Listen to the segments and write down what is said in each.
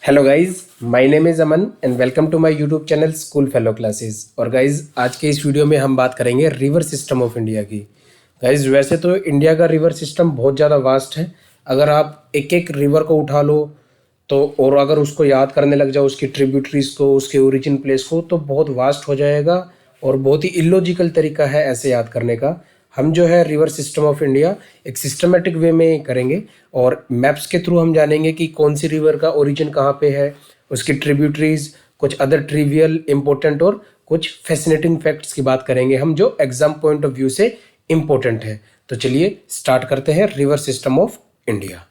Hello guys, my name is Aman and welcome to my YouTube channel school fellow classes. और guys आज के इस video में हम बात करेंगे रिवर सिस्टम ऑफ इंडिया की। गाइज वैसे तो इंडिया का रिवर सिस्टम बहुत ज़्यादा वास्ट है। अगर आप एक एक रिवर को उठा लो तो और अगर उसको याद करने लग जाओ, उसकी ट्रिब्यूटरीज को, उसके ओरिजिन प्लेस को, तो बहुत वास्ट हो जाएगा और बहुत ही इलॉजिकल तरीका है ऐसे याद करने का। हम जो है रिवर सिस्टम ऑफ इंडिया एक सिस्टमेटिक वे में करेंगे और मैप्स के थ्रू हम जानेंगे कि कौन सी रिवर का ओरिजिन कहाँ पे है, उसकी ट्रिब्यूटरीज, कुछ अदर ट्रिवियल इंपॉर्टेंट और कुछ फैसिनेटिंग फैक्ट्स की बात करेंगे हम जो एग्जाम पॉइंट ऑफ व्यू से इम्पोर्टेंट है। तो चलिए स्टार्ट करते हैं रिवर सिस्टम ऑफ इंडिया।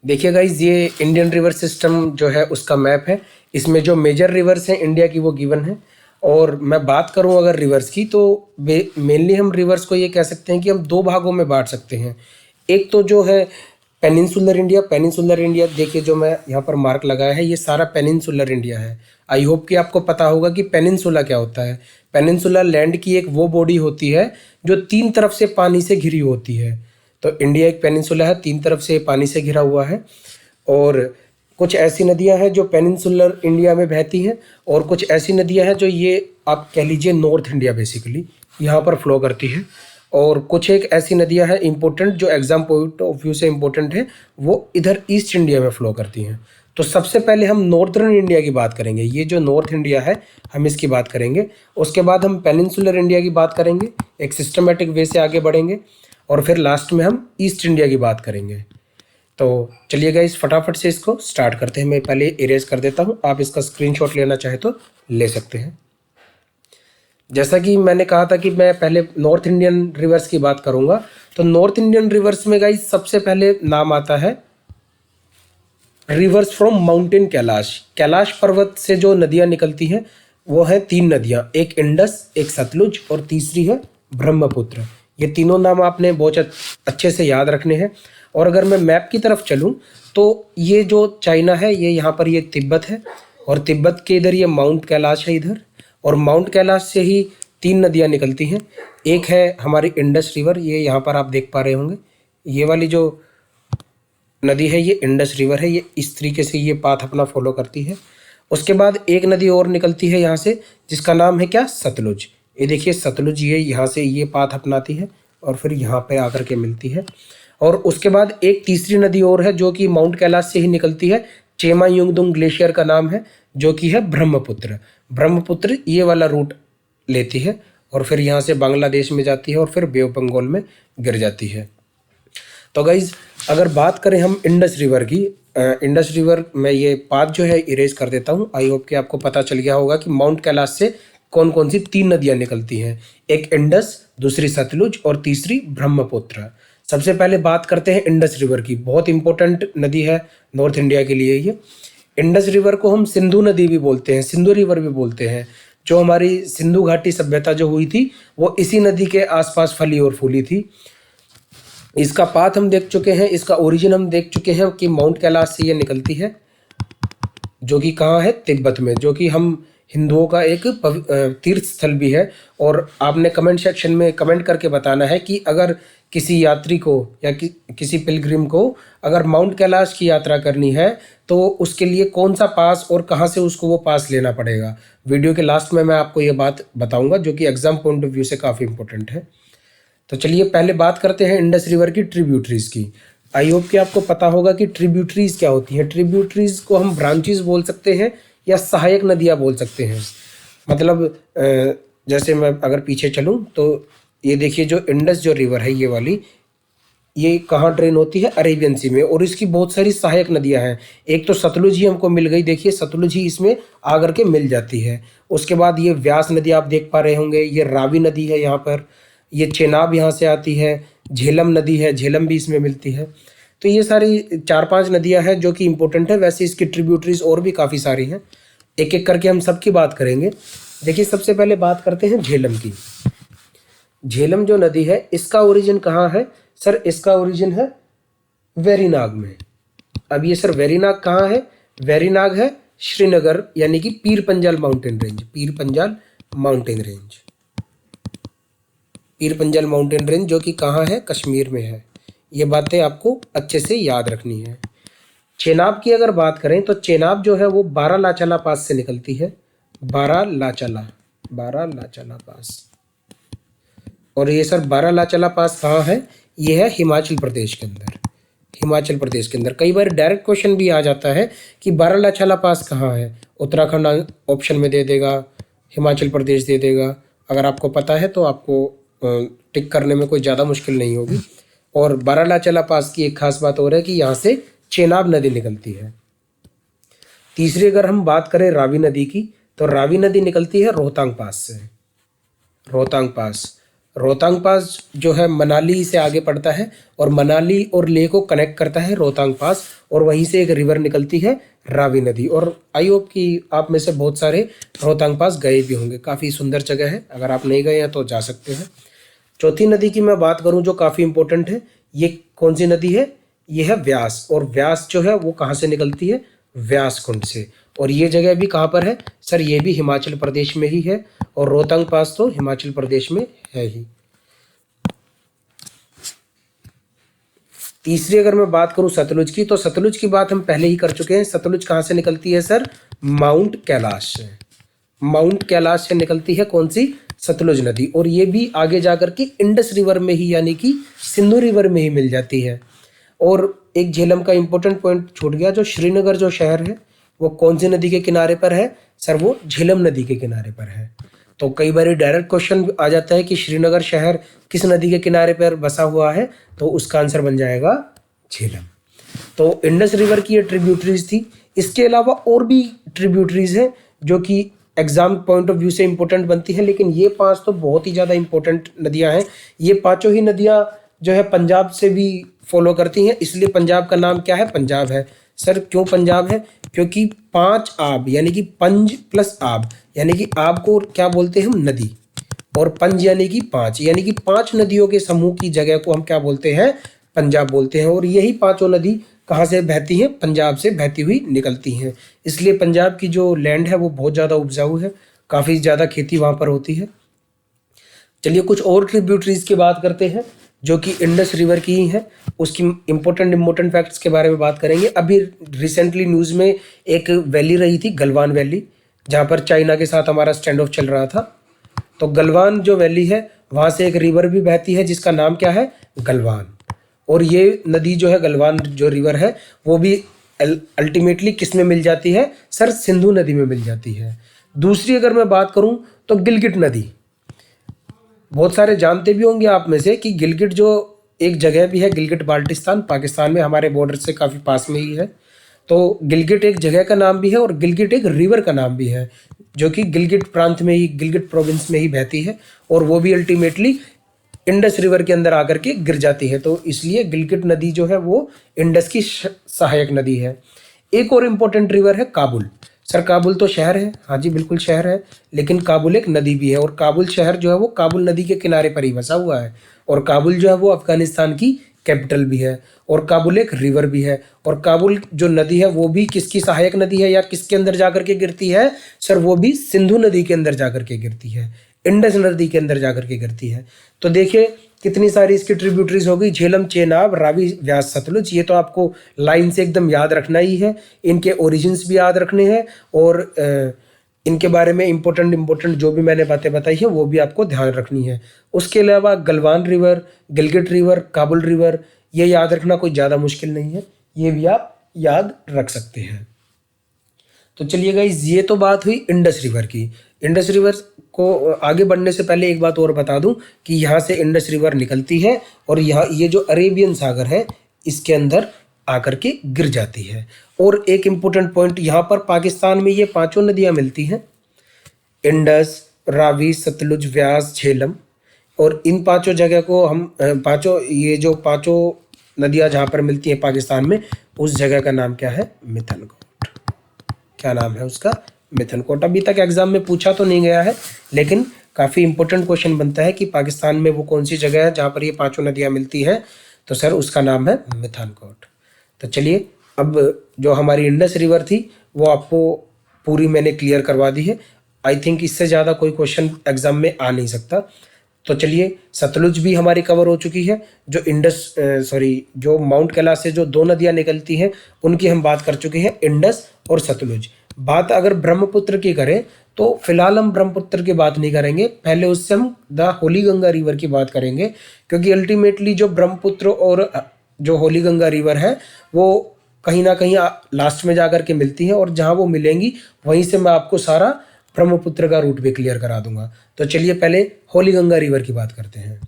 देखिए गाइज, ये इंडियन रिवर सिस्टम जो है उसका मैप है। इसमें जो मेजर रिवर्स हैं इंडिया की वो गिवन है। और मैं बात करूं अगर रिवर्स की तो मेनली हम रिवर्स को ये कह सकते हैं कि हम दो भागों में बांट सकते हैं। एक तो जो है पेनिनसुलर इंडिया। पेनिनसुलर इंडिया देखिए, जो मैं यहाँ पर मार्क लगाया है ये सारा पेनिनसुलर इंडिया है। आई होप कि आपको पता होगा कि पेनिनसुला क्या होता है। पेनिनसुला लैंड की एक वो बॉडी होती है जो तीन तरफ से पानी से घिरी होती है। तो इंडिया एक पेनिनसुला है, तीन तरफ से पानी से घिरा हुआ है। और कुछ ऐसी नदियां हैं जो पेनिनसुलर इंडिया में बहती हैं और कुछ ऐसी नदियां हैं जो ये आप कह लीजिए नॉर्थ इंडिया बेसिकली यहाँ पर फ्लो करती है। और कुछ एक ऐसी नदियां हैं इम्पोर्टेंट जो एग्जाम पॉइंट ऑफ व्यू से इम्पोर्टेंट है, वो इधर ईस्ट इंडिया में फ्लो करती हैं। तो सबसे पहले हम नॉर्दर्न इंडिया की बात करेंगे। ये जो नॉर्थ इंडिया है हम इसकी बात करेंगे। उसके बाद हम पेनिनसुलर इंडिया की बात करेंगे, एक सिस्टमेटिक वे से आगे बढ़ेंगे और फिर लास्ट में हम ईस्ट इंडिया की बात करेंगे। तो चलिए गाइस फटाफट से इसको स्टार्ट करते हैं। मैं पहले इरेज कर देता हूँ, आप इसका स्क्रीनशॉट लेना चाहे तो ले सकते हैं। जैसा कि मैंने कहा था कि मैं पहले नॉर्थ इंडियन रिवर्स की बात करूंगा। तो नॉर्थ इंडियन रिवर्स में गाइस सबसे पहले नाम आता है reverse from mountain Kailash. Kailash पर्वत से जो नदियां निकलती हैं वो हैं तीन नदियां, एक इंडस, एक सतलुज और तीसरी है ब्रह्मपुत्र। ये तीनों नाम आपने बहुत अच्छे से याद रखने हैं। और अगर मैं मैप की तरफ चलूं तो ये जो चाइना है ये यहाँ पर ये तिब्बत है और तिब्बत के इधर ये माउंट कैलाश है इधर। और माउंट कैलाश से ही तीन नदियाँ निकलती हैं। एक है हमारी इंडस रिवर, ये यहाँ पर आप देख पा रहे होंगे। ये वाली जो नदी है ये इंडस रिवर है, ये इस तरीके से ये पाथ अपना फॉलो करती है। उसके बाद एक नदी और निकलती है यहाँ से जिसका नाम है क्या, सतलुज। ये देखिए सतलुज, ये यहाँ से ये पाथ अपनाती है और फिर यहाँ पे आकर के मिलती है। और उसके बाद एक तीसरी नदी और है जो कि माउंट कैलाश से ही निकलती है। चेमा युंगदुंग ग्लेशियर का नाम है, जो कि है ब्रह्मपुत्र। ब्रह्मपुत्र ये वाला रूट लेती है और फिर यहाँ से बांग्लादेश में जाती है और फिर बे ऑफ बंगाल में गिर जाती है। तो गाइज अगर बात करें हम इंडस रिवर की, इंडस रिवर में ये पाथ जो है इरेज कर देता हूँ। आई होप कि आपको पता चल गया होगा कि माउंट कैलाश से कौन कौन सी तीन नदियाँ निकलती हैं, एक इंडस, दूसरी सतलुज और तीसरी ब्रह्मपुत्र। सबसे पहले बात करते हैं इंडस रिवर की। बहुत इंपॉर्टेंट नदी है नॉर्थ इंडिया के लिए ये। इंडस रिवर को हम सिंधु नदी भी बोलते हैं, सिंधु रिवर भी बोलते हैं। जो हमारी सिंधु घाटी सभ्यता जो हुई थी वो इसी नदी के आसपास फली और फूली थी। इसका पाथ हम देख चुके हैं, इसका ओरिजिन हम देख चुके हैं कि माउंट कैलाश से ये निकलती है, जो कि कहाँ है, तिब्बत में, जो कि हम हिंदुओं का एक तीर्थ स्थल भी है। और आपने कमेंट सेक्शन में कमेंट करके बताना है कि अगर किसी यात्री को या किसी पिलग्रिम को अगर माउंट कैलाश की यात्रा करनी है तो उसके लिए कौन सा पास और कहाँ से उसको वो पास लेना पड़ेगा। वीडियो के लास्ट में मैं आपको ये बात बताऊंगा जो कि एग्जाम पॉइंट ऑफ व्यू से काफ़ी इंपॉर्टेंट है। तो चलिए पहले बात करते हैं इंडस रिवर की ट्रिब्यूटरीज की। आई होप कि आपको पता होगा कि ट्रिब्यूटरीज क्या होती हैं। ट्रिब्यूटरीज को हम ब्रांचेस बोल सकते हैं या सहायक नदियाँ बोल सकते हैं। मतलब जैसे मैं अगर पीछे चलूँ तो ये देखिए जो इंडस जो रिवर है ये वाली, ये कहाँ ड्रेन होती है, अरेबियन सी में। और इसकी बहुत सारी सहायक नदियाँ हैं। एक तो सतलुज ही हमको मिल गई, देखिए सतलुज ही इसमें आकर के मिल जाती है। उसके बाद ये व्यास नदी आप देख पा रहे होंगे, ये रावी नदी है यहाँ पर, ये चेनाब यहाँ से आती है, झेलम नदी है, झेलम भी इसमें मिलती है। तो ये सारी चार पांच नदियाँ हैं जो कि इंपॉर्टेंट है। वैसे इसकी ट्रिब्यूटरीज और भी काफ़ी सारी हैं, एक एक करके हम सबकी बात करेंगे। देखिए सबसे पहले बात करते हैं झेलम की। झेलम जो नदी है इसका ओरिजिन कहाँ है सर, इसका ओरिजिन है वेरीनाग में। अब ये सर वेरीनाग कहाँ है, वेरीनाग है श्रीनगर यानी कि Pir Panjal mountain range, Pir Panjal mountain range, Pir Panjal mountain range जो कि कहाँ है, कश्मीर में है। ये बातें आपको अच्छे से याद रखनी है। चेनाब की अगर बात करें तो चेनाब जो है वो बारालाचाला पास से निकलती है, बारालाचाला पास। और ये सर बारालाचाला पास कहाँ है? ये है हिमाचल प्रदेश के अंदर, हिमाचल प्रदेश के अंदर। कई बार डायरेक्ट क्वेश्चन भी आ जाता है कि बारालाचाला पास कहाँ है, उत्तराखंड ऑप्शन में दे देगा, हिमाचल प्रदेश दे देगा। अगर आपको पता है तो आपको टिक करने में कोई ज़्यादा मुश्किल नहीं होगी। और बारालाचाला पास की एक खास बात और है कि यहाँ से चेनाब नदी निकलती है। तीसरी अगर हम बात करें रावी नदी की, तो रावी नदी निकलती है रोहतांग पास से, रोहतांग पास। रोहतांग पास जो है मनाली से आगे पड़ता है और मनाली और लेह को कनेक्ट करता है रोहतांग पास, और वहीं से एक रिवर निकलती है रावी नदी। और आई होप कि आप में से बहुत सारे रोहतांग पास गए भी होंगे, काफ़ी सुंदर जगह है, अगर आप नहीं गए हैं तो जा सकते हैं। चौथी नदी की मैं बात करूं जो काफ़ी इंपॉर्टेंट है, ये कौन सी नदी है? ये है व्यास। और व्यास जो है वो कहाँ से निकलती है? व्यास कुंड से। और ये जगह भी कहाँ पर है सर? ये भी हिमाचल प्रदेश में ही है, और रोहतांग पास तो हिमाचल प्रदेश में है ही। तीसरी अगर मैं बात करूं सतलुज की, तो सतलुज की बात हम पहले ही कर चुके हैं। सतलुज कहाँ से निकलती है सर? माउंट कैलाश से, माउंट कैलाश से निकलती है कौन सी? सतलुज नदी। और ये भी आगे जाकर के इंडस रिवर में ही, यानी कि सिंधु रिवर में ही मिल जाती है। और एक झेलम का इंपॉर्टेंट पॉइंट छूट गया, जो श्रीनगर जो शहर है वो कौन सी नदी के किनारे पर है सर? वो झेलम नदी के किनारे पर है। तो कई बार डायरेक्ट क्वेश्चन आ जाता है कि श्रीनगर शहर किस नदी के किनारे पर बसा हुआ है, तो उसका आंसर बन जाएगा झेलम। तो इंडस रिवर की ये ट्रिब्यूटरीज थी। इसके अलावा और भी ट्रिब्यूटरीज हैं जो कि एग्जाम पॉइंट ऑफ व्यू से इंपॉर्टेंट बनती है, लेकिन ये 5 तो बहुत ही ज़्यादा इंपॉर्टेंट नदियां हैं। ये पांचों ही नदियां जो है पंजाब से भी फॉलो करती हैं, इसलिए पंजाब का नाम क्या है? पंजाब है। सर क्यों पंजाब है? क्योंकि 5 आब, यानी कि पंज प्लस आब, यानी कि आब को क्या बोलते हैं हम? नदी। और पंज यानी कि 5, यानी कि 5 नदियों के समूह की जगह को हम क्या बोलते हैं? पंजाब बोलते हैं। और यही पांचों नदी कहाँ से बहती हैं? पंजाब से बहती हुई निकलती हैं। इसलिए पंजाब की जो लैंड है वो बहुत ज़्यादा उपजाऊ है, काफ़ी ज़्यादा खेती वहाँ पर होती है। चलिए कुछ और ट्रिब्यूटरीज की बात करते हैं जो कि इंडस रिवर की ही है, उसकी इम्पोर्टेंट फैक्ट्स के बारे में बात करेंगे। अभी रिसेंटली न्यूज़ में एक वैली रही थी, गलवान वैली, जहाँ पर चाइना के साथ हमारा स्टैंड ऑफ चल रहा था। तो गलवान जो वैली है वहाँ से एक रिवर भी बहती है जिसका नाम क्या है? गलवान। और ये नदी जो है गलवान जो रिवर है वो भी अल्टीमेटली किस में मिल जाती है सर? सिंधु नदी में मिल जाती है। दूसरी अगर मैं बात करूं तो गिलगिट नदी, बहुत सारे जानते भी होंगे आप में से कि गिलगिट जो एक जगह भी है, गिलगिट बाल्टिस्तान, पाकिस्तान में हमारे बॉर्डर से काफ़ी पास में ही है। तो गिलगिट एक जगह का नाम भी है और गिलगिट एक रिवर का नाम भी है, जो कि गिलगिट प्रांत में ही, गिलगिट प्रोविंस में ही बहती है, और वो भी अल्टीमेटली इंडस रिवर के अंदर आकर के गिर जाती है। तो इसलिए गिलगिट नदी जो है वो इंडस की सहायक नदी है। एक और इम्पोर्टेंट रिवर है काबुल। सर काबुल तो शहर है, हाँ जी बिल्कुल शहर है, लेकिन काबुल एक नदी भी है। और काबुल शहर जो है वो काबुल नदी के किनारे पर ही बसा हुआ है। और काबुल जो है वो अफगानिस्तान की कैपिटल भी है। और काबुल एक रिवर भी है। और काबुल जो नदी है वो भी किसकी सहायक नदी है या किसके अंदर जाकर के गिरती है सर? वो भी सिंधु नदी के अंदर जाकर के गिरती है, इंडस नदी के अंदर जाकर के गिरती है। तो देखिए कितनी सारी इसकी ट्रिब्यूटरीज हो गई, झेलम, चेनाब, रावी, व्यास, सतलुज। ये तो आपको लाइन से एकदम याद रखना ही है, इनके ओरिजिन्स भी याद रखने हैं, और इनके बारे में इम्पोर्टेंट जो भी मैंने बातें बताई है वो भी आपको ध्यान रखनी है। उसके अलावा Galwan river, Gilgit river, Kabul river, ये याद रखना कोई ज़्यादा मुश्किल नहीं है, ये भी आप याद रख सकते हैं। तो चलिए गाइस, ये तो बात हुई इंडस रिवर की। इंडस रिवर को आगे बढ़ने से पहले एक बात और बता दूं कि यहाँ से इंडस रिवर निकलती है और यहाँ ये जो अरेबियन सागर है इसके अंदर आकर के गिर जाती है। और एक इम्पोर्टेंट पॉइंट, यहाँ पर पाकिस्तान में ये 5 नदियाँ मिलती हैं, इंडस, रावी, सतलुज, व्यास, झेलम। और इन 5 जगह को हम ये जो 5 नदियाँ जहाँ पर मिलती हैं पाकिस्तान में, उस जगह का नाम क्या है? मिथनकोट। क्या नाम है उसका? मिथनकोट। अभी तक एग्जाम में पूछा तो नहीं गया है, लेकिन काफ़ी इंपॉर्टेंट क्वेश्चन बनता है कि पाकिस्तान में वो कौन सी जगह है जहाँ पर ये 5 नदियाँ मिलती हैं, तो सर उसका नाम है मिथनकोट। तो चलिए, अब जो हमारी इंडस रिवर थी वो आपको पूरी मैंने क्लियर करवा दी है। आई थिंक इससे ज़्यादा कोई क्वेश्चन एग्जाम में आ नहीं सकता। तो चलिए, सतलुज भी हमारी कवर हो चुकी है। जो माउंट कैलाश से जो दो नदियां निकलती हैं उनकी हम बात कर चुके हैं, इंडस और सतलुज। बात अगर ब्रह्मपुत्र की करें तो फिलहाल हम ब्रह्मपुत्र की बात नहीं करेंगे, पहले उससे हम द होली गंगा रिवर की बात करेंगे, क्योंकि अल्टीमेटली जो ब्रह्मपुत्र और जो होली गंगा रिवर है वो कहीं ना कहीं लास्ट में जाकर के मिलती है, और जहाँ वो मिलेंगी वहीं से मैं आपको सारा ब्रह्मपुत्र का रूट भी क्लियर करा दूंगा। तो चलिए पहले होली गंगा रिवर की बात करते हैं।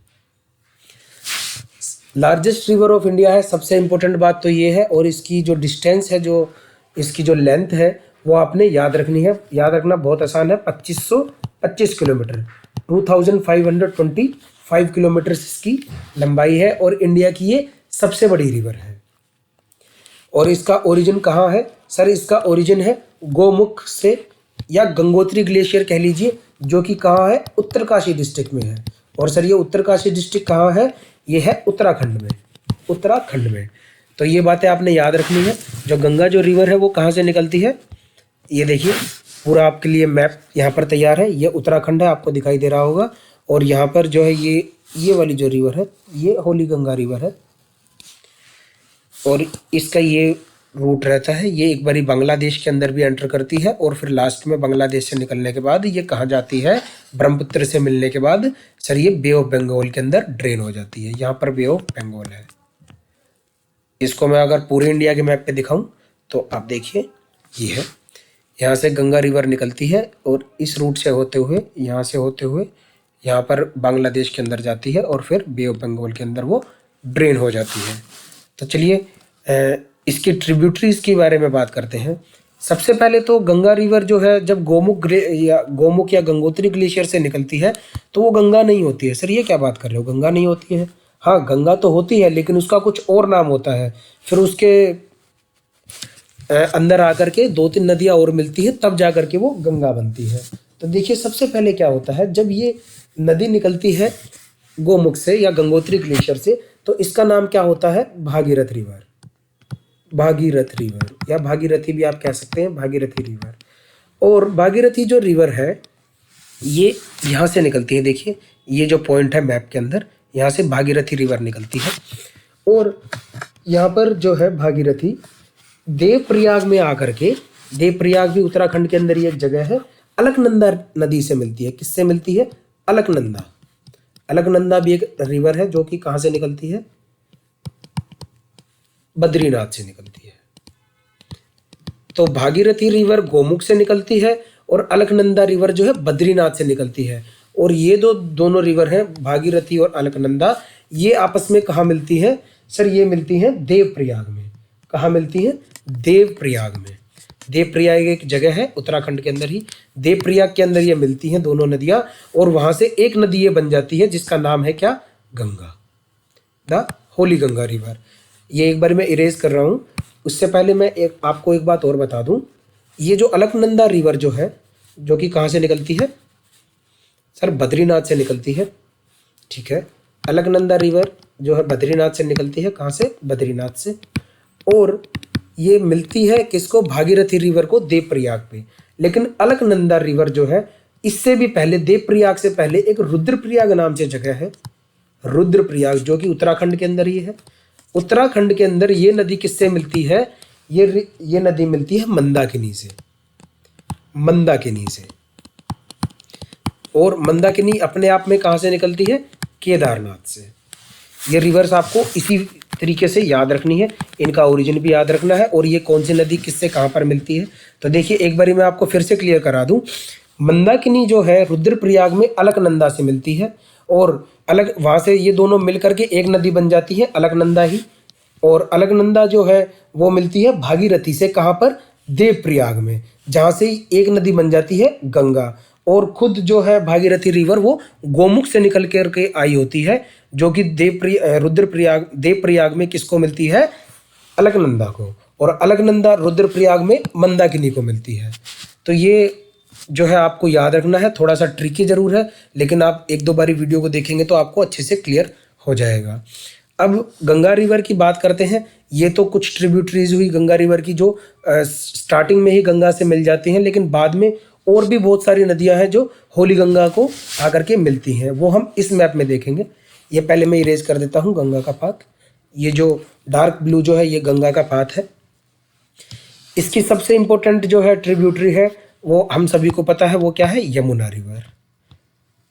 लार्जेस्ट रिवर ऑफ इंडिया है, सबसे इंपॉर्टेंट बात तो ये है, और इसकी जो डिस्टेंस है, जो इसकी जो लेंथ है वो आपने याद रखनी है। याद रखना बहुत आसान है, 2525 किलोमीटर, 2525 किलोमीटर इसकी लंबाई है, और इंडिया की ये सबसे बड़ी रिवर है। और इसका ओरिजिन कहाँ है सर? इसका ओरिजिन है गोमुख से, या गंगोत्री ग्लेशियर कह लीजिए, जो कि कहाँ है? उत्तरकाशी डिस्ट्रिक्ट में है। और सर ये उत्तरकाशी डिस्ट्रिक्ट कहाँ है? ये है उत्तराखंड में, उत्तराखंड में। तो ये बातें आपने याद रखनी है। जो गंगा जो रिवर है वो कहाँ से निकलती है, ये देखिए पूरा आपके लिए मैप यहाँ पर तैयार है। ये उत्तराखंड है, आपको दिखाई दे रहा होगा, और यहाँ पर जो है ये वाली जो रिवर है ये होली गंगा रिवर है, और इसका ये रूट रहता है। ये एक बारी बांग्लादेश के अंदर भी एंटर करती है, और फिर लास्ट में बांग्लादेश से निकलने के बाद ये कहाँ जाती है? ब्रह्मपुत्र से मिलने के बाद सर ये बे ऑफ बंगाल के अंदर ड्रेन हो जाती है। यहाँ पर बे ऑफ बंगाल है। इसको मैं अगर पूरे इंडिया के मैप पे दिखाऊं तो आप देखिए, ये है, यहाँ से गंगा रिवर निकलती है, और इस रूट से होते हुए, यहाँ से होते हुए यहाँ पर बांग्लादेश के अंदर जाती है, और फिर बे ऑफ बंगाल के अंदर वो ड्रेन हो जाती है। तो चलिए इसकी ट्रिब्यूटरीज के बारे में बात करते हैं। सबसे पहले तो गंगा रिवर जो है, जब गोमुख या गंगोत्री ग्लेशियर से निकलती है तो वो गंगा नहीं होती है। सर ये क्या बात कर रहे हो, गंगा नहीं होती है? हाँ, गंगा तो होती है, लेकिन उसका कुछ और नाम होता है। फिर उसके अंदर आकर के दो तीन नदियाँ और मिलती है, तब जा करके वो गंगा बनती है। तो देखिए सबसे पहले क्या होता है, जब ये नदी निकलती है गोमुख से या गंगोत्री ग्लेशियर से, तो इसका नाम क्या होता है? भागीरथ रिवर। भागीरथ रिवर, या भागीरथी भी आप कह सकते हैं, भागीरथी रिवर। और भागीरथी जो रिवर है ये यहाँ से निकलती है। देखिए ये जो पॉइंट है मैप के अंदर, यहाँ से भागीरथी रिवर निकलती है, और यहाँ पर जो है भागीरथी देवप्रयाग में आकर के, देवप्रयाग भी उत्तराखंड के अंदर ये एक जगह है, अलकनंदा नदी से मिलती है। किससे मिलती है? अलकनंदा। अलकनंदा भी एक रिवर है जो कि कहाँ से निकलती है? बद्रीनाथ से निकलती है। तो भागीरथी रिवर गोमुख से निकलती है, और अलकनंदा रिवर जो है बद्रीनाथ से निकलती है। और ये दोनों रिवर हैं, भागीरथी और अलकनंदा, ये आपस में कहाँ मिलती है? सर ये मिलती हैं देवप्रयाग में। कहाँ मिलती हैं? देवप्रयाग में। देवप्रयाग एक जगह है उत्तराखंड के अंदर ही, देवप्रयाग के अंदर ये मिलती हैं दोनों नदियाँ, और वहाँ से एक नदी ये बन जाती है जिसका नाम है क्या? Ganga, the Holi Ganga river. ये एक बार मैं इरेज कर रहा हूँ। उससे पहले मैं आपको एक बात और बता दूँ। ये जो अलकनंदा रिवर जो है, जो कि कहाँ से निकलती है? सर बद्रीनाथ से निकलती है, ठीक है। अलकनंदा रिवर जो है बद्रीनाथ से निकलती है। कहाँ से? बद्रीनाथ से। और ये मिलती है किसको? भागीरथी रिवर को देवप्रयाग पे। लेकिन अलकनंदा रिवर जो है, इससे भी पहले, देवप्रयाग से पहले एक रुद्रप्रयाग नाम से जगह है, रुद्रप्रयाग, जो कि उत्तराखंड के अंदर ही है। उत्तराखंड के अंदर ये नदी किससे मिलती है? ये नदी मिलती है मंदाकिनी से, मंदाकिनी से। और मंदाकिनी अपने आप में कहाँ से निकलती है? केदारनाथ से। ये रिवर्स आपको इसी तरीके से याद रखनी है, इनका ओरिजिन भी याद रखना है, और ये कौन सी नदी किससे कहाँ पर मिलती है। तो देखिए एक बारी मैं आपको फिर से क्लियर करा दूं। मंदाकिनी जो है रुद्रप्रयाग में अलकनंदा से मिलती है, और वहाँ से ये दोनों मिल करके एक नदी बन जाती है, अलकनंदा ही। और अलकनंदा जो है वो मिलती है भागीरथी से। कहाँ पर? देवप्रयाग में, जहाँ से एक नदी बन जाती है गंगा। और खुद जो है भागीरथी रिवर वो गोमुख से निकल करके आई होती है, जो कि देवप्रयाग में किसको मिलती है? अलकनंदा को। और अलकनंदा रुद्रप्रयाग में मंदाकिनी को मिलती है। तो ये जो है आपको याद रखना है, थोड़ा सा ट्रिकी जरूर है, लेकिन आप एक दो बारी वीडियो को देखेंगे तो आपको अच्छे से क्लियर हो जाएगा। अब गंगा रिवर की बात करते हैं। ये तो कुछ ट्रिब्यूटरीज हुई गंगा रिवर की, जो स्टार्टिंग में ही गंगा से मिल जाती हैं, लेकिन बाद में और भी बहुत सारी नदियां हैं जो होली गंगा को आकर के मिलती हैं, वो हम इस मैप में देखेंगे। ये पहले मैं इरेज कर देता हूँ गंगा का पाथ। ये जो डार्क ब्लू जो है ये गंगा का पाथ है। इसकी सबसे इम्पोर्टेंट जो है ट्रिब्यूटरी है वो हम सभी को पता है, वो क्या है, यमुना रिवर।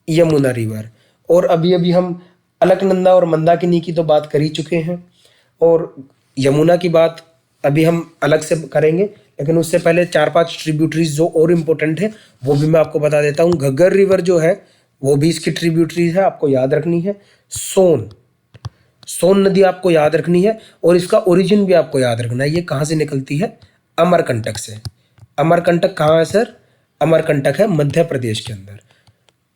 यमुना रिवर। और अभी अभी हम अलकनंदा और मंदाकिनी की तो बात कर ही चुके हैं, और यमुना की बात अभी हम अलग से करेंगे, लेकिन उससे पहले 4-5 ट्रिब्यूटरीज जो और इम्पोर्टेंट है वो भी मैं आपको बता देता हूँ। घग्गर रिवर जो है वो भी इसकी ट्रिब्यूटरीज है, आपको याद रखनी है। सोन नदी आपको याद रखनी है, और इसका ओरिजिन भी आपको याद रखना है। ये कहाँ से निकलती है, अमरकंटक से। अमरकंटक कहाँ है सर, अमरकंटक है मध्य प्रदेश के अंदर।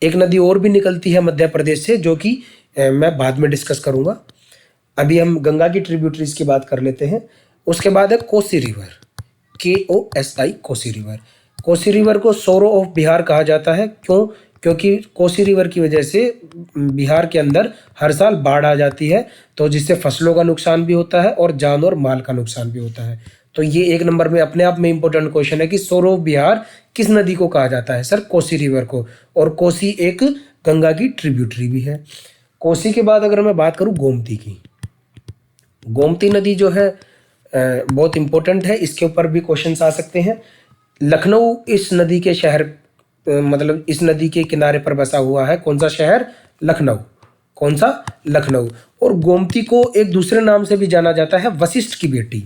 एक नदी और भी निकलती है मध्य प्रदेश से, जो कि मैं बाद में डिस्कस करूंगा। अभी हम गंगा की ट्रिब्यूटरीज की बात कर लेते हैं। उसके बाद है Kosi river, KOSI, Kosi river. Kosi river को सोरो ऑफ बिहार कहा जाता है। क्यों? क्योंकि कोसी रिवर की वजह से बिहार के अंदर हर साल बाढ़ आ जाती है, तो जिससे फसलों का नुकसान भी होता है और जान और माल का नुकसान भी होता है। तो ये एक नंबर में अपने आप में इंपॉर्टेंट क्वेश्चन है कि सोरो ऑफ बिहार किस नदी को कहा जाता है सर, कोसी रिवर को। और कोसी एक गंगा की ट्रिब्यूटरी भी है। कोसी के बाद अगर मैं बात करूं गोमती की, गोमती नदी जो है बहुत इंपॉर्टेंट है, इसके ऊपर भी क्वेश्चंस आ सकते हैं। लखनऊ इस नदी के शहर मतलब इस नदी के किनारे पर बसा हुआ है। कौन सा शहर, लखनऊ। कौन सा, लखनऊ। और गोमती को एक दूसरे नाम से भी जाना जाता है, वशिष्ठ की बेटी।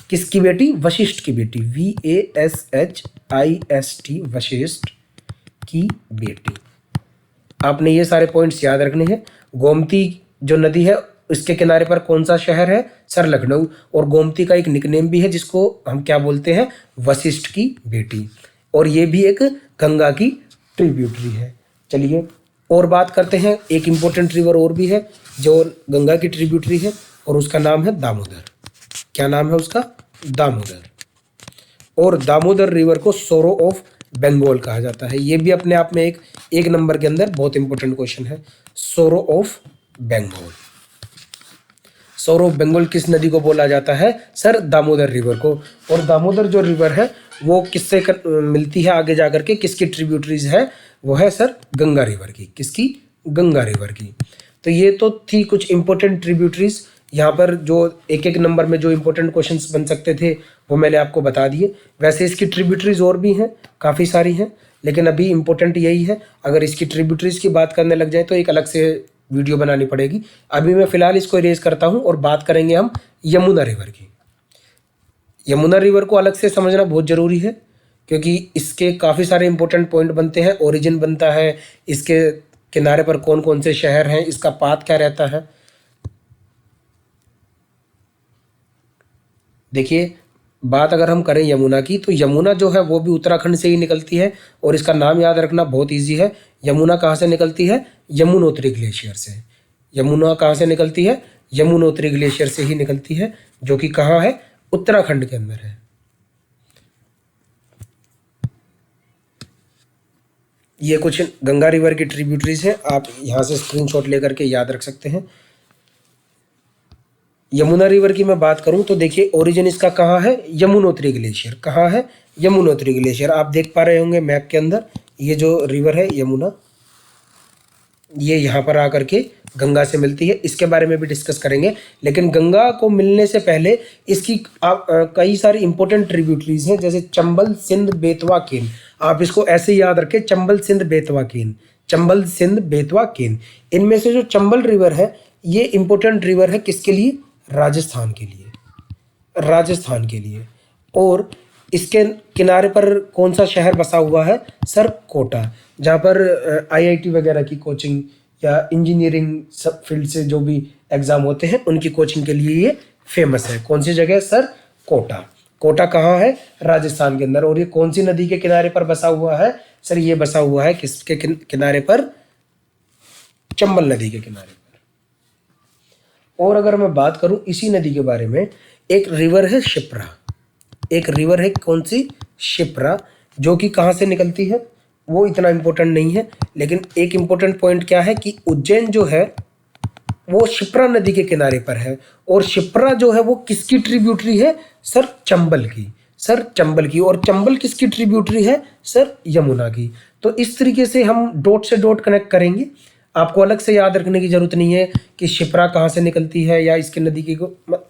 किसकी बेटी, वशिष्ठ की बेटी, VASHIST, वशिष्ठ की बेटी। आपने ये सारे पॉइंट्स याद रखने हैं। गोमती जो नदी है इसके किनारे पर कौन सा शहर है सर, लखनऊ। और गोमती का एक निकनेम भी है जिसको हम क्या बोलते हैं, वशिष्ठ की बेटी। और ये भी एक गंगा की ट्रिब्यूटरी है। चलिए और बात करते हैं। एक इम्पोर्टेंट रिवर और भी है जो गंगा की ट्रिब्यूटरी है, और उसका नाम है दामोदर। क्या नाम है उसका, दामोदर। और दामोदर रिवर को सोरो ऑफ बंगाल कहा जाता है। ये भी अपने आप में एक नंबर के अंदर बहुत इंपॉर्टेंट क्वेश्चन है, सोरो ऑफ बंगाल। सोरो ऑफ बंगाल किस नदी को बोला जाता है सर, दामोदर रिवर को। और दामोदर जो रिवर है वो किससे मिलती है आगे जाकर के, किसकी ट्रिब्यूटरीज है, वो है सर गंगा रिवर की। किसकी, गंगा रिवर की। तो ये तो थी कुछ इंपॉर्टेंट ट्रिब्यूटरीज। यहाँ पर जो एक एक नंबर में जो इंपॉर्टेंट क्वेश्चंस बन सकते थे वो मैंने आपको बता दिए। वैसे इसकी ट्रिब्यूटरीज और भी हैं, काफ़ी सारी हैं, लेकिन अभी इंपॉर्टेंट यही है। अगर इसकी ट्रिब्यूटरीज की बात करने लग जाए तो एक अलग से वीडियो बनानी पड़ेगी। अभी मैं फिलहाल इसको इरेज करता हूँ और बात करेंगे हम यमुना रिवर की। यमुना रिवर को अलग से समझना बहुत ज़रूरी है, क्योंकि इसके काफ़ी सारे इंपॉर्टेंट पॉइंट बनते हैं। ओरिजिन बनता है, इसके किनारे पर कौन कौन से शहर हैं, इसका पाथ क्या रहता है। देखिए बात अगर हम करें यमुना की, तो यमुना जो है वो भी उत्तराखंड से ही निकलती है, और इसका नाम याद रखना बहुत इजी है। यमुना कहाँ से निकलती है, यमुनोत्री ग्लेशियर से। यमुना कहाँ से निकलती है, यमुनोत्री ग्लेशियर से ही निकलती है, जो कि कहाँ है, उत्तराखंड के अंदर है। ये कुछ गंगा रिवर की ट्रिब्यूटरीज हैं, आप यहाँ से स्क्रीनशॉट लेकर के याद रख सकते हैं। यमुना रिवर की मैं बात करूं तो देखिए ओरिजिन इसका कहाँ है, यमुनोत्री ग्लेशियर। कहाँ है, यमुनोत्री ग्लेशियर। आप देख पा रहे होंगे मैप के अंदर, ये जो रिवर है यमुना, ये यहाँ पर आकर के गंगा से मिलती है। इसके बारे में भी डिस्कस करेंगे, लेकिन गंगा को मिलने से पहले इसकी कई सारी इंपॉर्टेंट ट्रिब्यूटरीज हैं, जैसे चंबल, सिंध, बेतवा, केन। आप इसको ऐसे ही याद रखें, चंबल, सिंध, बेतवा, केन। चंबल, सिंध, बेतवा, केन। इनमें से जो चंबल रिवर है ये इंपॉर्टेंट रिवर है किसके लिए, राजस्थान के लिए, राजस्थान के लिए। और इसके किनारे पर कौन सा शहर बसा हुआ है सर, कोटा, जहाँ पर IIT वगैरह की कोचिंग या इंजीनियरिंग सब फील्ड से जो भी एग्ज़ाम होते हैं उनकी कोचिंग के लिए ये फेमस है। कौन सी जगह सर, कोटा। कोटा कहाँ है, राजस्थान के अंदर। और ये कौन सी नदी के किनारे पर बसा हुआ है सर, ये बसा हुआ है किसके किनारे पर, चंबल नदी के किनारे पर। और अगर मैं बात करूं इसी नदी के बारे में, एक रिवर है शिप्रा। एक रिवर है कौन सी, शिप्रा, जो कि कहाँ से निकलती है वो इतना इम्पोर्टेंट नहीं है, लेकिन एक इम्पोर्टेंट पॉइंट क्या है कि उज्जैन जो है वो शिप्रा नदी के किनारे पर है। और शिप्रा जो है वो किसकी ट्रिब्यूटरी है सर, चंबल की। सर चंबल की। और चंबल किसकी ट्रिब्यूटरी है? सर यमुना की। तो इस तरीके से हम डॉट से डॉट कनेक्ट करेंगे। आपको अलग से याद रखने की जरूरत नहीं है कि शिप्रा कहाँ से निकलती है या इसके नदी की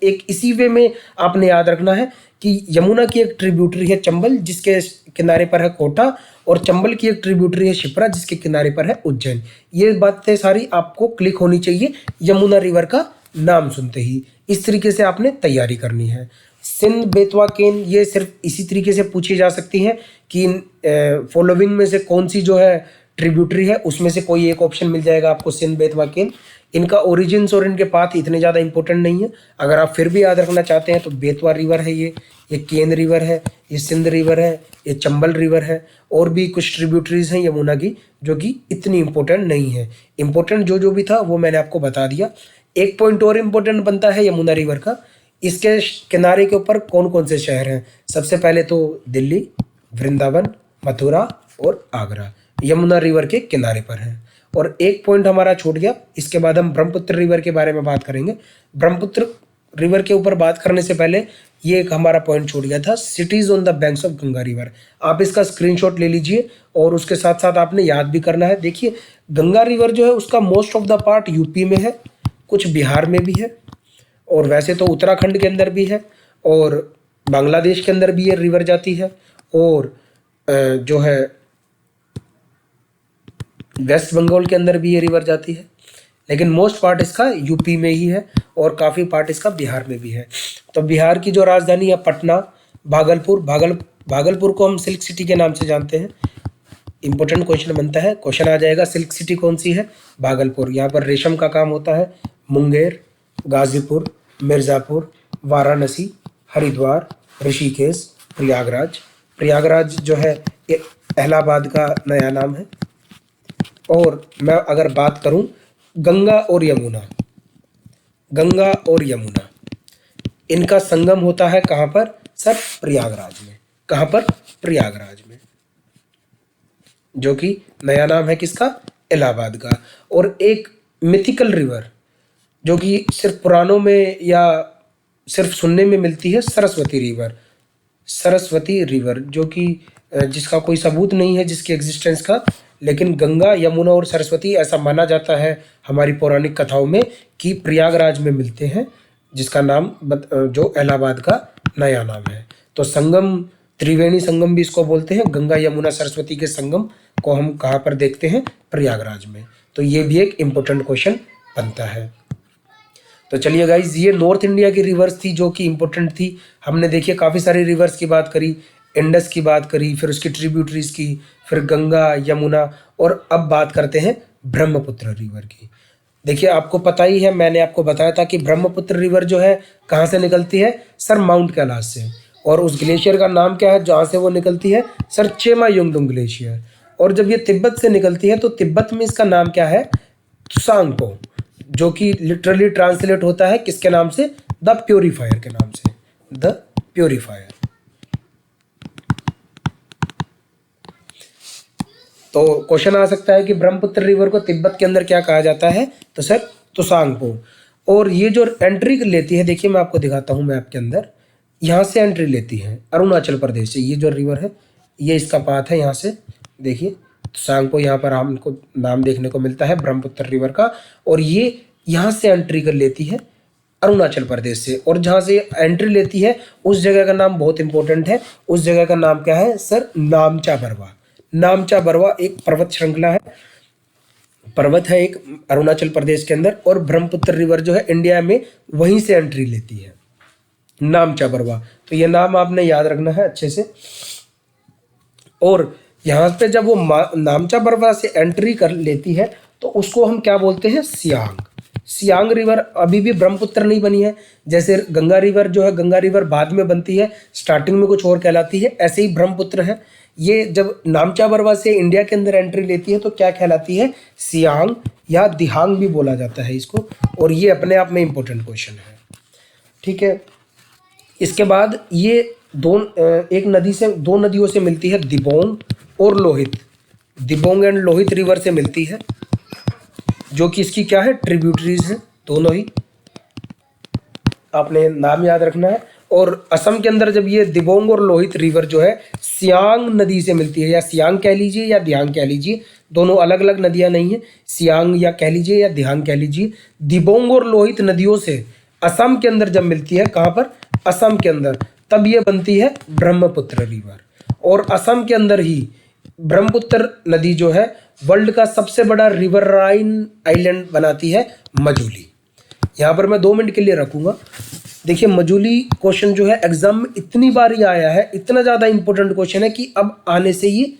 एक इसी वे में आपने याद रखना है कि यमुना की एक ट्रिब्यूटरी है चंबल जिसके किनारे पर है कोटा, और चंबल की एक ट्रिब्यूटरी है शिप्रा जिसके किनारे पर है उज्जैन। ये बातें सारी आपको क्लिक होनी चाहिए यमुना रिवर का नाम सुनते ही। इस तरीके से आपने तैयारी करनी है। सिंध, बेतवा, केन ये सिर्फ इसी तरीके से पूछी जा सकती हैं कि फॉलोइंग में से कौन सी जो है ट्रिब्यूटरी है, उसमें से कोई एक ऑप्शन मिल जाएगा आपको, सिंध, बेतवा, केन। इनका ओरिजिन्स और इनके पाथ इतने ज़्यादा इंपॉर्टेंट नहीं है। अगर आप फिर भी याद रखना चाहते हैं तो बेतवा रिवर है ये केन रिवर है, ये सिंध रिवर है, ये चंबल रिवर है, और भी कुछ ट्रिब्यूटरीज हैं यमुना की जो कि इतनी इंपॉर्टेंट नहीं है। इंपॉर्टेंट जो जो भी था वो मैंने आपको बता दिया। एक पॉइंट और इम्पोर्टेंट बनता है यमुना रिवर का, इसके किनारे के ऊपर कौन कौन से शहर हैं। सबसे पहले तो दिल्ली, वृंदावन, मथुरा और आगरा यमुना रिवर के किनारे पर हैं। और एक पॉइंट हमारा छूट गया, इसके बाद हम ब्रह्मपुत्र रिवर के बारे में बात करेंगे। ब्रह्मपुत्र रिवर के ऊपर बात करने से पहले ये एक हमारा पॉइंट छूट गया था, CTs on the banks of Ganga river. आप इसका स्क्रीनशॉट ले लीजिए और उसके साथ साथ आपने याद भी करना है। देखिए गंगा रिवर जो है उसका most of the part UP में है, कुछ बिहार में भी है, और वैसे तो उत्तराखंड के अंदर भी है, और बांग्लादेश के अंदर भी ये रिवर जाती है, और जो है वेस्ट बंगाल के अंदर भी ये रिवर जाती है। लेकिन मोस्ट पार्ट इसका यूपी में ही है और काफ़ी पार्ट इसका बिहार में भी है। तो बिहार की जो राजधानी है पटना, भागलपुर को हम सिल्क सिटी के नाम से जानते हैं। इंपॉर्टेंट क्वेश्चन बनता है, क्वेश्चन आ जाएगा सिल्क सिटी कौन सी है? भागलपुर। यहाँ पर रेशम का काम होता है। मुंगेर, गाजीपुर, मिर्ज़ापुर, वाराणसी, हरिद्वार, ऋषिकेश, प्रयागराज जो है ये इलाहाबाद का नया नाम है। और मैं अगर बात करूं गंगा और यमुना इनका संगम होता है कहाँ पर? सर प्रयागराज में। कहाँ पर? प्रयागराज में, जो कि नया नाम है किसका? इलाहाबाद का। और एक मिथिकल रिवर जो कि सिर्फ पुराणों में या सिर्फ सुनने में मिलती है, सरस्वती रिवर जो कि जिसका कोई सबूत नहीं है जिसकी एग्जिस्टेंस का, लेकिन गंगा, यमुना और सरस्वती ऐसा माना जाता है हमारी पौराणिक कथाओं में कि प्रयागराज में मिलते हैं, जिसका नाम जो इलाहाबाद का नया नाम है। तो संगम, त्रिवेणी संगम भी इसको बोलते हैं। गंगा, यमुना, सरस्वती के संगम को हम कहाँ पर देखते हैं? प्रयागराज में। तो ये भी एक इम्पोर्टेंट क्वेश्चन बनता है। तो चलिए गाइज, ये नॉर्थ इंडिया की रिवर्स थी जो कि इम्पोर्टेंट थी। हमने देखिए काफ़ी सारी रिवर्स की बात करी, इंडस की बात करी, फिर उसकी ट्रिब्यूटरीज की, फिर गंगा, यमुना, और अब बात करते हैं ब्रह्मपुत्र रिवर की। देखिए आपको पता ही है, मैंने आपको बताया था कि ब्रह्मपुत्र रिवर जो है कहाँ से निकलती है? सर माउंट कैलाश से। और उस ग्लेशियर का नाम क्या है जहाँ से वो निकलती है? Sir Chema Yungdung glacier. और जब ये तिब्बत से निकलती है तो तिब्बत में इसका नाम क्या है? त्सांगपो, जो कि लिटरली ट्रांसलेट होता है किसके नाम से? द प्योरीफायर के नाम से, द प्योरीफायर। तो क्वेश्चन आ सकता है कि ब्रह्मपुत्र रिवर को तिब्बत के अंदर क्या कहा जाता है? तो सर त्सांगपो। और ये जो एंट्री लेती है, देखिए मैं आपको दिखाता हूँ मैप के अंदर, यहाँ से एंट्री लेती है अरुणाचल प्रदेश से। ये जो रिवर है ये इसका पाथ है, यहाँ से देखिए त्सांगपो, यहाँ पर हमको नाम देखने को मिलता है ब्रह्मपुत्र रिवर का। और ये यहाँ से एंट्री कर लेती है अरुणाचल प्रदेश से, और जहाँ से एंट्री लेती है उस जगह का नाम बहुत इंपॉर्टेंट है। उस जगह का नाम क्या है? सर नामचा बरवा। नामचा बरवा एक पर्वत श्रृंखला है, पर्वत है एक अरुणाचल प्रदेश के अंदर, और ब्रह्मपुत्र रिवर जो है इंडिया में वहीं से एंट्री लेती है, नामचा बरवा। तो ये नाम आपने याद रखना है अच्छे से। और यहाँ पे जब वो नामचा बरवा से एंट्री कर लेती है तो उसको हम क्या बोलते हैं? सियांग रिवर अभी भी ब्रह्मपुत्र नहीं बनी है। जैसे गंगा रिवर जो है, गंगा रिवर बाद में बनती है, स्टार्टिंग में कुछ और कहलाती है, ऐसे ही ब्रह्मपुत्र है। ये जब नामचा बरवा से इंडिया के अंदर एंट्री लेती है तो क्या कहलाती है? सियांग या दिहांग भी बोला जाता है इसको। और ये अपने आप में इम्पोर्टेंट क्वेश्चन है, ठीक है। इसके बाद ये दो नदियों से मिलती है, दिबोंग और लोहित। दिबोंग एंड लोहित रिवर से मिलती है, जो कि इसकी क्या है? ट्रिब्यूटरीज है दोनों ही, आपने नाम याद रखना है। और असम के अंदर जब ये दिबोंग और लोहित रिवर जो है सियांग नदी से मिलती है, या सियांग कह लीजिए या दियांग कह लीजिए, दोनों अलग अलग नदियां नहीं है, सियांग या कह लीजिए या दियांग कह लीजिए, दिबोंग और लोहित नदियों से असम के अंदर जब मिलती है, कहाँ पर, असम के अंदर, तब ये बनती है ब्रह्मपुत्र रिवर। और असम के अंदर ही ब्रह्मपुत्र नदी जो है वर्ल्ड का सबसे बड़ा रिवराइन आइलैंड बनाती है मजूली। यहाँ पर मैं 2 मिनट के लिए रखूंगा। देखिए मजूली क्वेश्चन जो है एग्जाम में इतनी बार ही आया है, इतना ज़्यादा इंपॉर्टेंट क्वेश्चन है कि अब आने से ही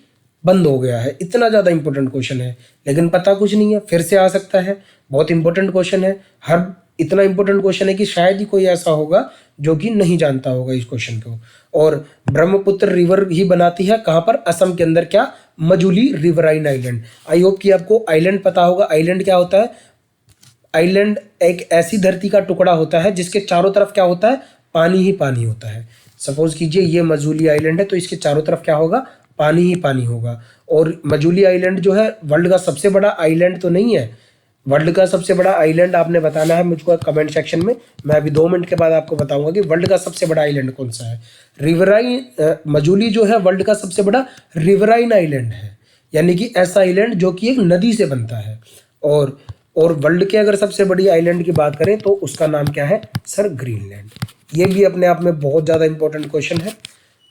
बंद हो गया है, इतना ज़्यादा इंपॉर्टेंट क्वेश्चन है, लेकिन पता कुछ नहीं है, फिर से आ सकता है। बहुत इंपॉर्टेंट क्वेश्चन है, हर इतना इंपॉर्टेंट क्वेश्चन है कि शायद ही कोई ऐसा होगा जो कि नहीं जानता होगा इस क्वेश्चन को। और ब्रह्मपुत्र रिवर ही बनाती है कहाँ पर, असम के अंदर, क्या, Majuli riverine island. I hope कि आपको आइलैंड पता होगा। आइलैंड क्या होता है? आइलैंड एक ऐसी धरती का टुकड़ा होता है जिसके चारों तरफ क्या होता है, पानी ही पानी होता है। सपोज कीजिए ये मजूली आइलैंड है, तो इसके चारों तरफ क्या होगा, पानी ही पानी होगा। और मजूली आइलैंड जो है वर्ल्ड का सबसे बड़ा आइलैंड तो नहीं है, वर्ल्ड का सबसे बड़ा आइलैंड आपने बताना है मुझको कमेंट सेक्शन में। मैं अभी 2 मिनट के बाद आपको बताऊंगा कि वर्ल्ड का सबसे बड़ा आइलैंड कौन सा है। रिवराइन मजूली जो है वर्ल्ड का सबसे बड़ा रिवराइन आइलैंड है, यानी कि ऐसा आइलैंड जो कि एक नदी से बनता है। और वर्ल्ड के अगर सबसे बड़ी आइलैंड की बात करें तो उसका नाम क्या है सर, ग्रीनलैंड। ये भी अपने आप में बहुत ज़्यादा इंपॉर्टेंट क्वेश्चन है,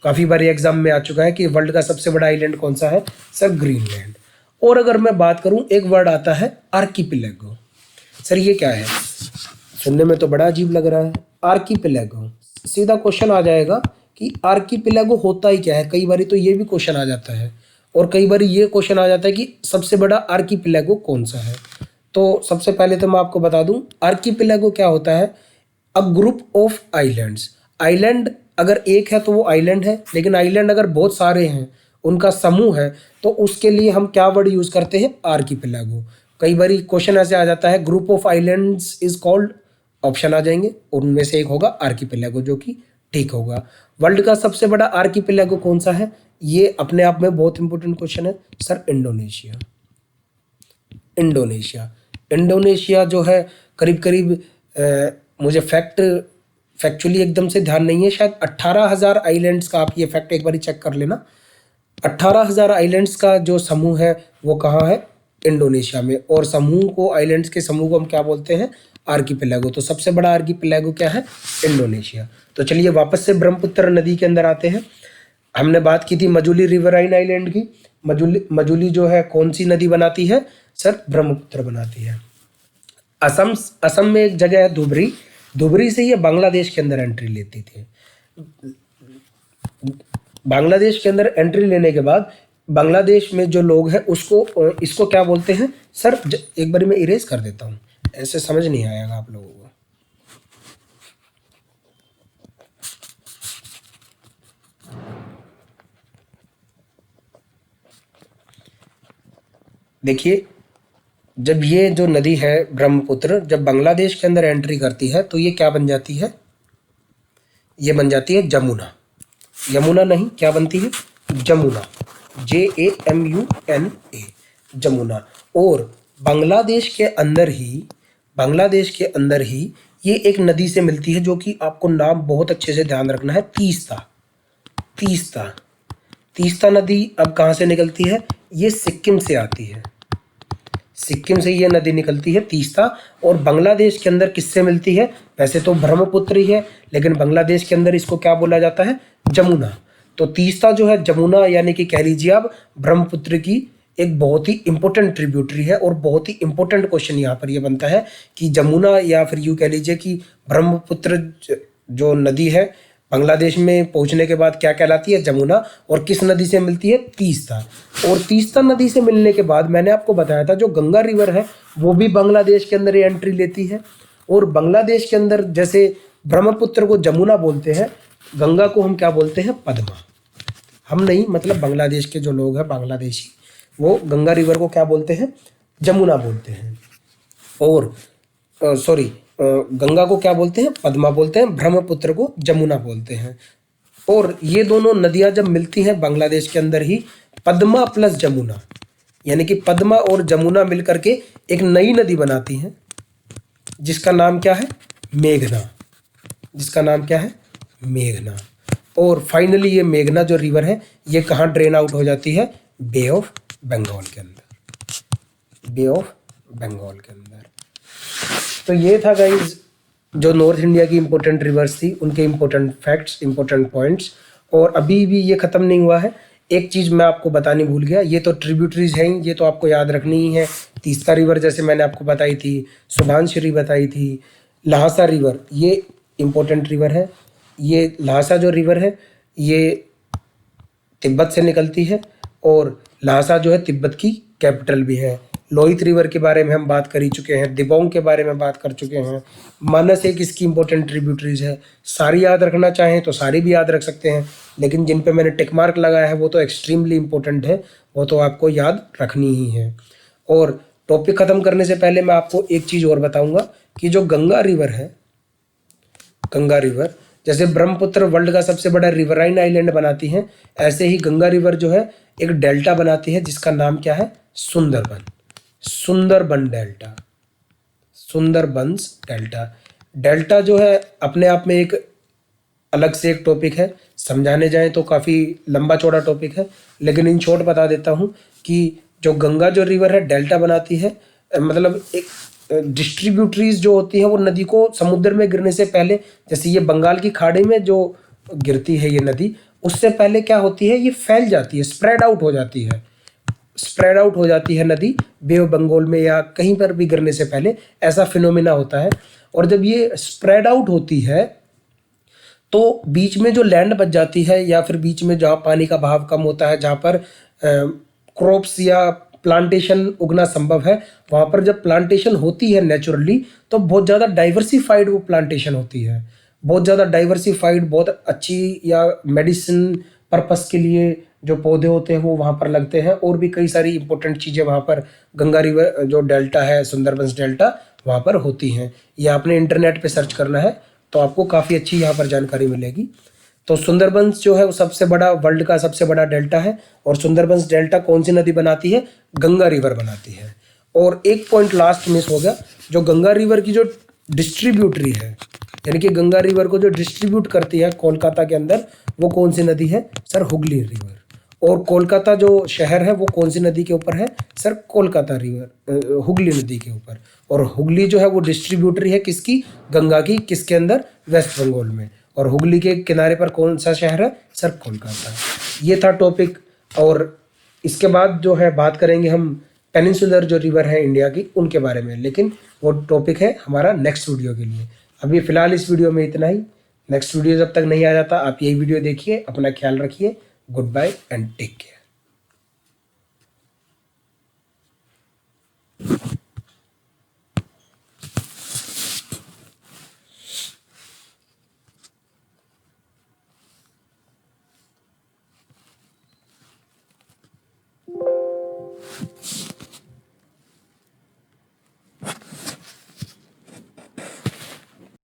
काफ़ी बार एग्जाम में आ चुका है कि वर्ल्ड का सबसे बड़ा आइलैंड कौन सा है सर, ग्रीनलैंड। और अगर मैं बात करूं, एक वर्ड आता है आर्कीपेलागो। सर ये क्या है? सुनने में तो बड़ा अजीब लग रहा है, आर्कीपेलागो। सीधा क्वेश्चन आ जाएगा कि आर्कीपेलागो होता ही क्या है। कई बार तो ये भी क्वेश्चन आ जाता है, और कई बार ये क्वेश्चन आ जाता है कि सबसे बड़ा आर्कीपेलागो कौन सा है। तो सबसे पहले तो मैं आपको बता दूं, आर्कीपेलागो क्या होता है, a group of islands. Island अगर एक है तो वो आइलैंड है, लेकिन आइलैंड अगर बहुत सारे हैं, उनका समूह है, तो उसके लिए हम क्या वर्ड यूज करते हैं, आर्कीपेलागो। कई बार क्वेश्चन ऐसे आ जाता है, group of islands is called, option आ जाएंगे, उनमें से एक होगा आर्कीपेलागो, जो कि ठीक होगा। वर्ल्ड का सबसे बड़ा आर्कीपेलागो कौन सा है? ये अपने आप में बहुत इंपॉर्टेंट क्वेश्चन है सर, इंडोनेशिया। इंडोनेशिया इंडोनेशिया जो है करीब करीब मुझे फैक्चुअली एकदम से ध्यान नहीं है, शायद 18,000 आइलैंड्स का, आप ये फैक्ट एक बार चेक कर लेना। 18,000 आइलैंड्स का जो समूह है वो कहाँ है, इंडोनेशिया में। और समूह को, आइलैंड्स के समूह को हम क्या बोलते हैं, आर्कीपेलागो। तो सबसे बड़ा आर्कीपेलागो क्या है, इंडोनेशिया। तो चलिए वापस से ब्रह्मपुत्र नदी के अंदर आते हैं। हमने बात की थी मजूली रिवराइन आइलैंड की। मजूली जो है कौन सी नदी बनाती है सर, ब्रह्मपुत्र बनाती है। असम में एक जगह है धुबरी, धुबरी से ये बांग्लादेश के अंदर एंट्री लेती थी। बांग्लादेश के अंदर एंट्री लेने के बाद बांग्लादेश में जो लोग हैं इसको क्या बोलते हैं सर, एक बार मैं इरेज कर देता हूँ, ऐसे समझ नहीं आएगा आप लोगों को। देखिए जब ये जो नदी है ब्रह्मपुत्र, जब बांग्लादेश के अंदर एंट्री करती है तो ये क्या बन जाती है, ये बन जाती है जमुना। यमुना नहीं, क्या बनती है, जमुना, JAMUNA, जमुना। और बांग्लादेश के अंदर ही ये एक नदी से मिलती है, जो कि आपको नाम बहुत अच्छे से ध्यान रखना है, तीस्ता नदी अब कहाँ से निकलती है, ये सिक्किम से आती है, सिक्किम से ये नदी निकलती है तीस्ता। और बांग्लादेश के अंदर किससे मिलती है, वैसे तो ब्रह्मपुत्र ही है, लेकिन बांग्लादेश के अंदर इसको क्या बोला जाता है, जमुना। तो तीस्ता जो है जमुना, यानी कि कह लीजिए आप ब्रह्मपुत्र की एक बहुत ही इंपॉर्टेंट ट्रिब्यूटरी है। और बहुत ही इंपॉर्टेंट क्वेश्चन यहाँ पर ये बनता है कि जमुना, या फिर यूँ कह लीजिए कि ब्रह्मपुत्र जो नदी है बांग्लादेश में पहुंचने के बाद क्या कहलाती है, जमुना। और किस नदी से मिलती है, तीस्ता। और तीस्ता नदी से मिलने के बाद मैंने आपको बताया था जो गंगा रिवर है वो भी बांग्लादेश के अंदर एंट्री लेती है। और बांग्लादेश के अंदर जैसे ब्रह्मपुत्र को जमुना बोलते हैं, गंगा को हम क्या बोलते हैं, पद्मा। हम नहीं, मतलब बांग्लादेश के जो लोग हैं बांग्लादेशी, वो गंगा रिवर को क्या बोलते हैं, जमुना बोलते हैं। और गंगा को क्या बोलते हैं, पद्मा बोलते हैं, ब्रह्मपुत्र को जमुना बोलते हैं। और ये दोनों नदियां जब मिलती हैं बांग्लादेश के अंदर ही, पद्मा प्लस जमुना, यानी कि पद्मा और जमुना मिलकर के एक नई नदी बनाती हैं, जिसका नाम क्या है, मेघना। जिसका नाम क्या है, मेघना। और फाइनली ये मेघना जो रिवर है ये कहाँ ड्रेन आउट हो जाती है? बे ऑफ बंगाल के अंदर, बे ऑफ बंगाल के अंदर। तो ये था गाइज जो नॉर्थ इंडिया की इंपॉर्टेंट रिवर्स थी, उनके इंपॉर्टेंट फैक्ट्स, इंपॉर्टेंट पॉइंट्स। और अभी भी ये ख़त्म नहीं हुआ है, एक चीज़ मैं आपको बतानी भूल गया, ये तो ट्रिब्यूटरीज हैं, ये तो आपको याद रखनी ही है। तीस्ता रिवर जैसे मैंने आपको बताई थी, सुभानश्री बताई थी, ल्हासा रिवर ये इंपॉर्टेंट रिवर है। ये ल्हासा जो रिवर है ये तिब्बत से निकलती है और ल्हासा जो है तिब्बत की कैपिटल भी है। लोहित रिवर के बारे में हम बात कर ही चुके हैं, दिबांग के बारे में बात कर चुके हैं। मानस एक इसकी इंपॉर्टेंट ट्रिब्यूटरीज है। सारी याद रखना चाहें तो सारी भी याद रख सकते हैं, लेकिन जिन पे मैंने टिक मार्क लगाया है वो तो एक्सट्रीमली इंपॉर्टेंट है, वो तो आपको याद रखनी ही है। और टॉपिक ख़त्म करने से पहले मैं आपको एक चीज़ और बताऊंगा कि जो गंगा रिवर है, गंगा रिवर जैसे ब्रह्मपुत्र वर्ल्ड का सबसे बड़ा रिवराइन आइलैंड बनाती है, ऐसे ही गंगा रिवर जो है एक डेल्टा बनाती है जिसका नाम क्या है? Sundarban. Sundarban delta, Sundarbans delta. Delta जो है अपने आप में एक अलग से एक टॉपिक है, समझाने जाएं तो काफ़ी लंबा चौड़ा टॉपिक है, लेकिन इन शॉर्ट बता देता हूं कि जो गंगा जो रिवर है डेल्टा बनाती है, मतलब एक डिस्ट्रीब्यूटरीज जो होती है वो नदी को समुद्र में गिरने से पहले, जैसे ये बंगाल की खाड़ी में जो गिरती है ये नदी, उससे पहले क्या होती है, ये फैल जाती है, स्प्रेड आउट हो जाती है, स्प्रेड आउट हो जाती है नदी बे ऑफ बंगाल में या कहीं पर भी गिरने से पहले, ऐसा फिनोमिना होता है। और जब ये स्प्रेड आउट होती है तो बीच में जो लैंड बच जाती है या फिर बीच में जहाँ पानी का बहाव कम होता है, जहाँ पर क्रॉप्स या प्लांटेशन उगना संभव है, वहाँ पर जब प्लांटेशन होती है नेचुरली तो बहुत ज़्यादा डाइवर्सिफाइड वो प्लांटेशन होती है, बहुत ज़्यादा डाइवर्सिफाइड, बहुत अच्छी या मेडिसिन पर्पस के लिए जो पौधे होते हैं वो वहाँ पर लगते हैं, और भी कई सारी इंपॉर्टेंट चीज़ें वहाँ पर गंगा रिवर जो डेल्टा है, सुंदरबंस डेल्टा, वहाँ पर होती हैं। ये आपने इंटरनेट पे सर्च करना है तो आपको काफ़ी अच्छी यहाँ पर जानकारी मिलेगी। तो सुंदरबंस जो है वो सबसे बड़ा, वर्ल्ड का सबसे बड़ा डेल्टा है। और सुंदरबंस डेल्टा कौन सी नदी बनाती है? गंगा रिवर बनाती है। और एक पॉइंट लास्ट मिस हो गया, जो गंगा रिवर की जो डिस्ट्रीब्यूटरी है, यानी कि गंगा रिवर को जो डिस्ट्रीब्यूट करती है कोलकाता के अंदर, वो कौन सी नदी है? Sir Hooghly river. और कोलकाता जो शहर है वो कौन सी नदी के ऊपर है? सर कोलकाता रिवर, हुगली नदी के ऊपर। और हुगली जो है वो डिस्ट्रीब्यूटरी है किसकी? गंगा की। किसके अंदर? वेस्ट बंगाल में। और हुगली के किनारे पर कौन सा शहर है? सर कोलकाता। ये था टॉपिक। और इसके बाद जो है बात करेंगे हम पेनिनसुलर जो रिवर है इंडिया की, उनके बारे में, लेकिन वो टॉपिक है हमारा नेक्स्ट वीडियो के लिए। अभी फ़िलहाल इस वीडियो में इतना ही। नेक्स्ट वीडियो जब तक नहीं आ जाता आप यही वीडियो देखिए, अपना ख्याल रखिए। Goodbye and take care.